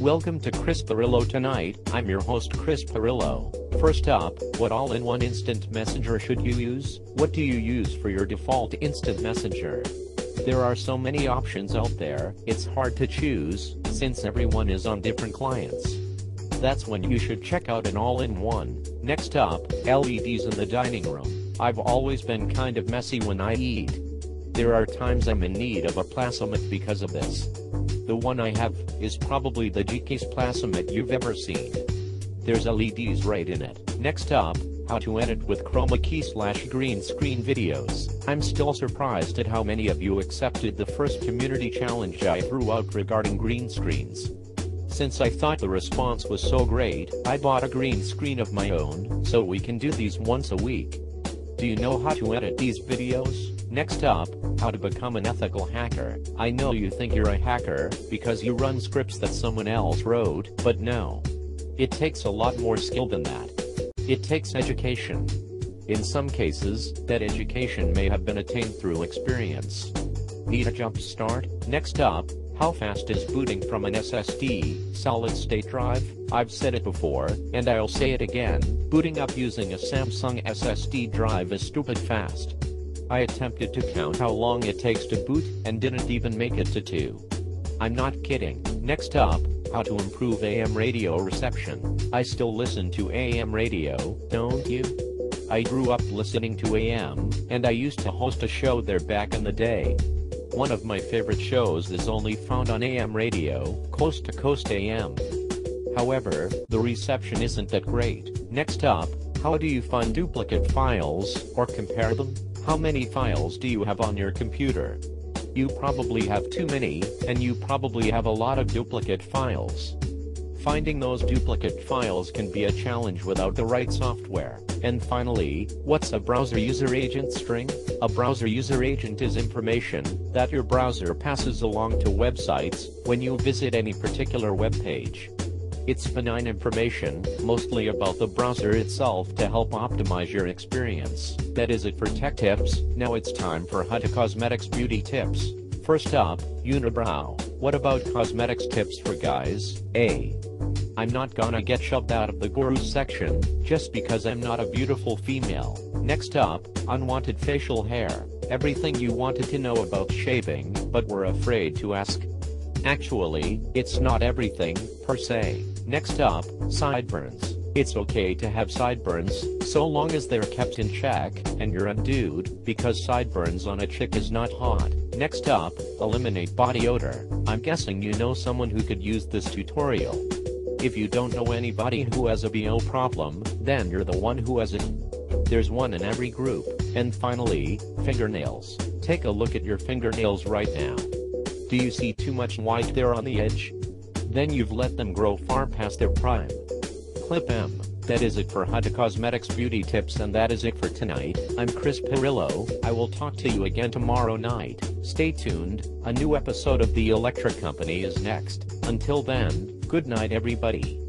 Welcome to Chris Pirillo Tonight. I'm your host Chris Pirillo. First up, what all-in-one instant messenger should you use? What do you use for your default instant messenger? There are so many options out there, it's hard to choose, since everyone is on different clients. That's when you should check out an all-in-one. Next up, LEDs in the dining room. I've always been kind of messy when I eat. There are times I'm in need of a placemat because of this. The one I have is probably the geekiest placemat you've ever seen. There's LEDs right in it. Next up, how to edit with chroma key/green screen videos. I'm still surprised at how many of you accepted the first community challenge I threw out regarding green screens. Since I thought the response was so great, I bought a green screen of my own, so we can do these once a week. Do you know how to edit these videos? Next up, how to become an ethical hacker. I know you think you're a hacker because you run scripts that someone else wrote, but no. It takes a lot more skill than that. It takes education. In some cases, that education may have been attained through experience. Need a jump start? Next up, how fast is booting from an SSD, solid-state drive? I've said it before, and I'll say it again, booting up using a Samsung SSD drive is stupid fast. I attempted to count how long it takes to boot, and didn't even make it to 2. I'm not kidding. Next up, how to improve AM radio reception. I still listen to AM radio, don't you? I grew up listening to AM, and I used to host a show there back in the day. One of my favorite shows is only found on AM radio, Coast to Coast AM. However, the reception isn't that great. Next up, how do you find duplicate files, or compare them? How many files do you have on your computer? You probably have too many, and you probably have a lot of duplicate files. Finding those duplicate files can be a challenge without the right software. And finally, what's a browser user agent string? A browser user agent is information that your browser passes along to websites when you visit any particular web page. It's benign information, mostly about the browser itself to help optimize your experience. That is it for tech tips. Now it's time for Huda Cosmetics beauty tips. First up, unibrow. What about cosmetics tips for guys? I'm not gonna get shoved out of the gurus section, just because I'm not a beautiful female. Next up, unwanted facial hair. Everything you wanted to know about shaving, but were afraid to ask. Actually, it's not everything, per se. Next up, sideburns. It's okay to have sideburns, so long as they're kept in check, and you're a dude, because sideburns on a chick is not hot. Next up, eliminate body odor. I'm guessing you know someone who could use this tutorial. If you don't know anybody who has a BO problem, then you're the one who has it. There's one in every group. And finally, fingernails. Take a look at your fingernails right now. Do you see too much white there on the edge? Then you've let them grow far past their prime. Clip M. That is it for Huda Cosmetics beauty tips, and that is it for tonight. I'm Chris Pirillo. I will talk to you again tomorrow night. Stay tuned, a new episode of The Electric Company is next. Until then, good night everybody.